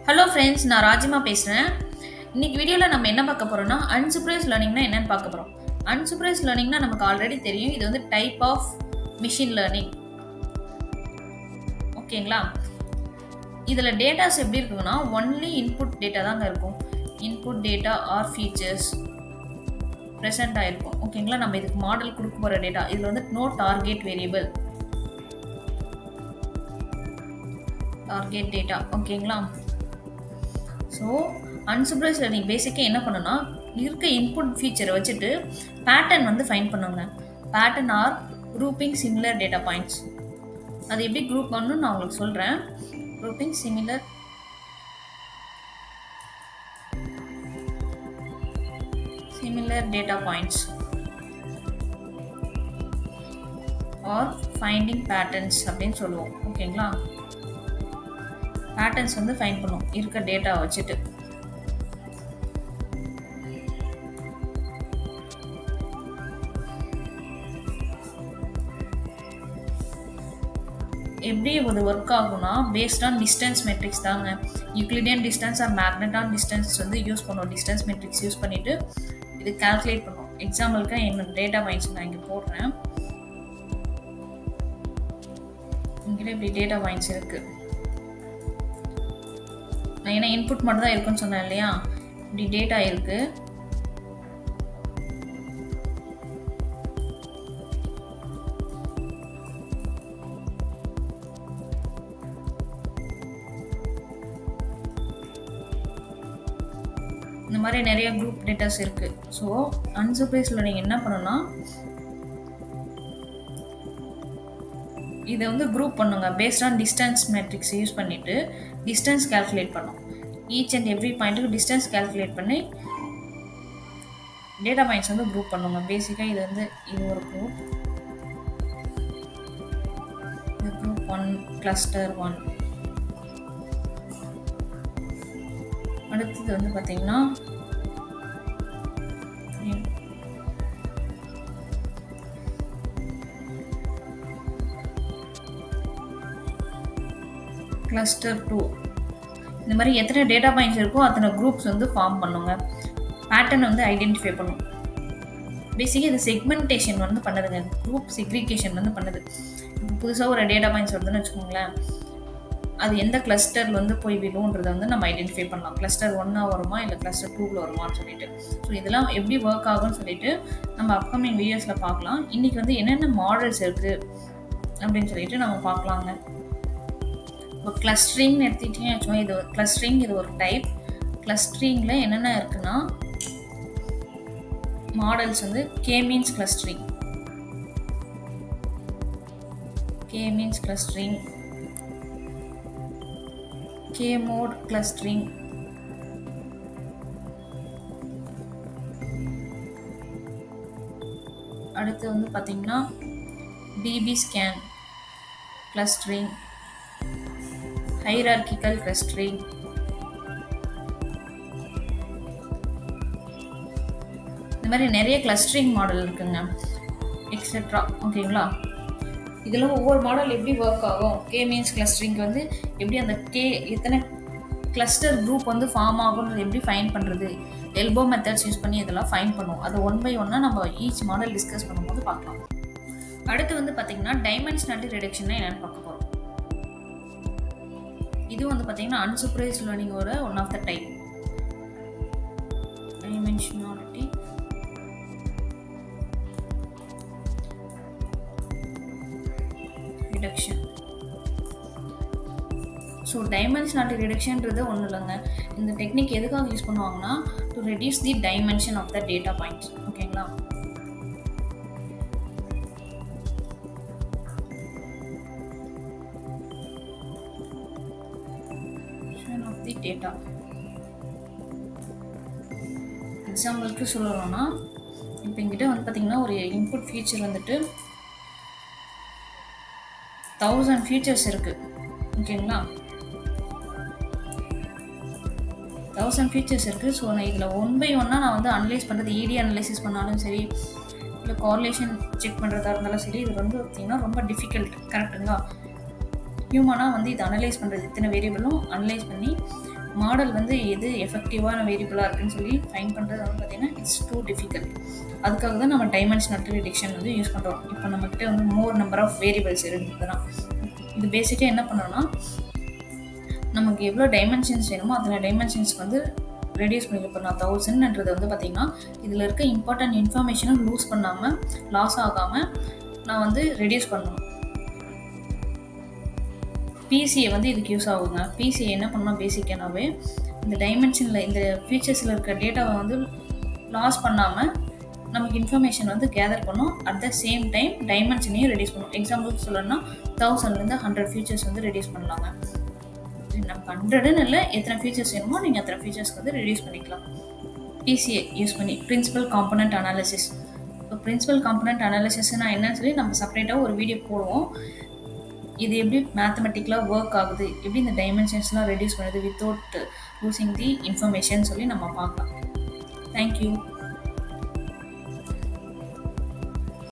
Hello friends, நான் ராஜிமா பேசுகிறேன். இன்னைக்கு வீடியோவில் நம்ம என்ன பார்க்க போகிறோம்னா அன்சூப்பர்வைஸ் லேர்னிங்னா என்னன்னு பார்க்க போகிறோம். அன்சூப்பர்வைஸ் லேர்னிங்னா நமக்கு ஆல்ரெடி தெரியும். இது வந்து டைப் ஆஃப் மிஷின் லேர்னிங். ஓகேங்களா? இதில் டேட்டாஸ் எப்படி இருக்குன்னா ஒன்லி இன்புட் டேட்டா தாங்க இருக்கும். Input data or features present ஆகிருக்கும். ஓகேங்களா? நம்ம இதுக்கு மாடல் கொடுக்க போகிற டேட்டா இதில் வந்து no target variable, target data. ஓகேங்களா? ஸோ அன்சூப்பர்வைஸ்ட் லேர்னிங் பேசிக்காக என்ன பண்ணுன்னா இருக்க இன்புட் ஃபீச்சரை வச்சுட்டு பேட்டர்ன் வந்து ஃபைன் பண்ணுங்க. Pattern R grouping similar data points. அது எப்படி குரூப் பண்ணணும்னு நான் உங்களுக்கு சொல்கிறேன். Grouping similar data points are finding patterns அப்படின்னு சொல்லுவோம். ஓகேங்களா? பேட்டர்ன்ஸ் வந்து ஃபைண்ட் பண்ணும் இருக்க டேட்டா வச்சுட்டு. எப்படி ஒரு ஒர்க் ஆகும்னா பேஸ்ட் ஆன் டிஸ்டன்ஸ் மெட்ரிக்ஸ் தாங்க. யூக்ளிடியன் டிஸ்டன்ஸ் ஆர் மேக்னெட்டான் டிஸ்டன்ஸ் வந்து யூஸ் பண்ணுவோம். டிஸ்டன்ஸ் மெட்ரிக்ஸ் யூஸ் பண்ணிவிட்டு இது கால்குலேட் பண்ணுவோம். எக்ஸாம்பிளுக்கு என்னோட டேட்டா பாயிண்ட்ஸ் நான் இங்கே போடுறேன். இங்கே இப்படி டேட்டா பாயிண்ட்ஸ் இருக்குது. நான் ஏன்னா இன்புட் மட்டும் தான் இருக்குன்னு சொன்னேன் இல்லையா? இப்படி டேட்டா இருக்கு. இந்த மாதிரி நிறைய குரூப் டேட்டாஸ் இருக்கு. ஸோ அன்சூப்பர்வைஸ்ட் லேர்னிங் என்ன பண்ணணும்னா இதை வந்து குரூப் பண்ணுங்க. Based on distance matrix use பண்ணிட்டு டிஸ்டன்ஸ் கால்குலேட் பண்ணும். ஈச் அண்ட் எவ்ரி பாயிண்ட்டுக்கு டிஸ்டன்ஸ் கால்குலேட் பண்ணி டேட்டா பாயிண்ட்ஸ் வந்து குரூப் பண்ணுங்க. பேசிக்காக இது வந்து இது ஒரு குரூப். இது குரூப் 1, கிளஸ்டர் 1. அடுத்தது வந்து பார்த்தீங்கன்னா கிளஸ்டர் 2. இந்த மாதிரி எத்தனை டேட்டா பாயிண்ட்ஸ் இருக்கோ அத்தனை குரூப்ஸ் வந்து ஃபார்ம் பண்ணுங்க. பேட்டர்ன் வந்து ஐடென்டிஃபை பண்ணும். பேசிக்காக இது செக்மெண்டேஷன் வந்து பண்ணுதுங்க. குரூப் செக்ரிகேஷன் வந்து பண்ணுது. புதுசாக ஒரு டேட்டா பாயிண்ட்ஸ் வருதுன்னு வச்சுக்கோங்களேன், அது எந்த கிளஸ்டரில் வந்து போய் விடுன்றதை வந்து நம்ம ஐடென்டிஃபை பண்ணலாம். கிளஸ்டர் 1 வருமா இல்லை கிளஸ்டர் 2 வருமானு சொல்லிட்டு. ஸோ இதெல்லாம் எப்படி ஒர்க் ஆகும்னு சொல்லிட்டு நம்ம அப்கமிங் வீடியோஸில் பார்க்கலாம். இன்றைக்கி வந்து என்னென்ன மாடல்ஸ் இருக்குது அப்படின்னு சொல்லிட்டு நம்ம பார்க்கலாங்க. இப்போ கிளஸ்டரிங்னு எடுத்துக்கிட்டீங்கன்னு வச்சுக்கோங்க. இது கிளஸ்டரிங், இது ஒரு டைப். கிளஸ்டரிங்கில் என்னென்ன இருக்குன்னா மாடல்ஸ் வந்து K means clustering, K mode clustering, அடுத்து வந்து பார்த்தீங்கன்னா DB scan clustering, hierarchical clustering, இந்த மாதிரி நிறைய கிளஸ்டரிங் மாடல் இருக்குங்க, எக்ஸெட்ரா. ஓகேங்களா? இதில் ஒவ்வொரு மாடல் எப்படி ஒர்க் ஆகும். கே மீன்ஸ் கிளஸ்டரிங்க்கு வந்து எப்படி அந்த எத்தனை கிளஸ்டர் குரூப் வந்து ஃபார்ம் ஆகும்ன்றது எப்படி ஃபைன் பண்ணுறது, எல்போ மெத்தட்ஸ் யூஸ் பண்ணி இதெல்லாம் ஃபைன் பண்ணுவோம். அது 1 by 1 நம்ம ஈச் மாடல் டிஸ்கஸ் பண்ணும்போது பார்க்கலாம். அடுத்து வந்து பார்த்தீங்கன்னா டைமென்ஷனாலிட்டி ரிடக்ஷன் என்னென்னு பார்க்க போகிறோம். இது வந்து பார்த்தீங்கன்னா அன்சூப்பர்வைஸ்ட் லேர்னிங்கோட one of the type. Dimensionality reduction. So dimensionality ரிடக்ஷன்றது ஒன்றும் இல்லைங்க. இந்த டெக்னிக் எதுக்காக யூஸ் பண்ணுவாங்கன்னா to reduce the dimension of the data points. ஓகேங்களா? Of the data. எக்ஸாம்பிளுக்கு சொல்லணும்னா இப்போ எங்கிட்ட வந்து பார்த்தீங்கன்னா ஒரு இன்புட் ஃபீச்சர் வந்துட்டு 1000 ஃபீச்சர்ஸ் இருக்குது. ஓகேங்களா? 1000 ஃபீச்சர்ஸ் இருக்குது. ஸோ நான் இதில் 1 by 1 நான் வந்து அனலைஸ் பண்ணுறது, இடி அனலைசிஸ் பண்ணாலும் சரி இல்லை கார்லேஷன் செக் பண்ணுறதா இருந்தாலும் சரி, இது வந்து பார்த்திங்கன்னா ரொம்ப டிஃபிகல்ட். கரெக்டுங்களா? ஹியூமனாக வந்து இதை அனலைஸ் பண்ணுறது, இத்தனை வேரியபிளும் அனலைஸ் பண்ணி மாடல் வந்து எது எஃபெக்டிவான வேரியபிளாக இருக்குன்னு சொல்லி ஃபைன் பண்ணுறது வந்து பார்த்தீங்கன்னா இட்ஸ் டூ டிஃபிகல்ட். அதுக்காக தான் நம்ம டைமென்ஷனாலிட்டி ரிடக்ஷன் வந்து யூஸ் பண்ணுறோம். இப்போ நம்மக்கிட்ட வந்து மோர் நம்பர் ஆஃப் வேரியபிள்ஸ் இருந்ததுன்னா இது பேசிக்காக என்ன பண்ணோம்னா, நமக்கு எவ்வளோ டைமென்ஷன்ஸ் வேணுமோ அத்தனை டைமென்ஷன்ஸ்க்கு வந்து ரெடியூஸ் பண்ணி. இப்போ நான் 1000ன்றது வந்து பார்த்தீங்கன்னா இதில் இருக்க இம்பார்ட்டன்ட் இன்ஃபர்மேஷனும் லாஸ் ஆகாமல் நான் வந்து ரெடியூஸ் பண்ணணும். பிசிஏ வந்து இதுக்கு யூஸ் ஆகுங்க. பிசிஏ என்ன பண்ணால் பேசிக்கானாவே இந்த டைமென்ஷனில் இந்த ஃபீச்சர்ஸில் இருக்க டேட்டாவை வந்து லாஸ் பண்ணாமல் நமக்கு இன்ஃபர்மேஷன் வந்து கேதர் பண்ணும். அட் த சேம் டைம் டைமென்ஷனையும் ரெடியூஸ் பண்ணும். எக்ஸாம்பிளுக்கு சொல்லணும்னா 1000லேருந்து 100 ஃபீச்சர்ஸ் வந்து ரெடியூஸ் பண்ணலாங்க. நமக்கு 100ன்னு இல்லை, எத்தனை ஃபீச்சர்ஸ் வேணுமோ நீங்கள் அத்தனை ஃபீச்சர்ஸ்க்கு வந்து ரெடியூஸ் பண்ணிக்கலாம் பிசிஏ யூஸ் பண்ணி. Principal component analysis. இப்போ பிரின்சிபல் காம்பனண்ட் அனாலிசிஸ்னா என்னன்னு சொல்லி நம்ம செப்பரேட்டாக ஒரு வீடியோ போடுவோம். இது எப்படி மேத்தமெட்டிக்கலாக ஒர்க் ஆகுது, எப்படி இந்த டைமென்ஷன்ஸ்லாம் ரெடியூஸ் பண்ணுது வித்தவுட் லூசிங் தி இன்ஃபர்மேஷன் சொல்லி நம்ம பார்க்கலாம். தேங்க்யூ.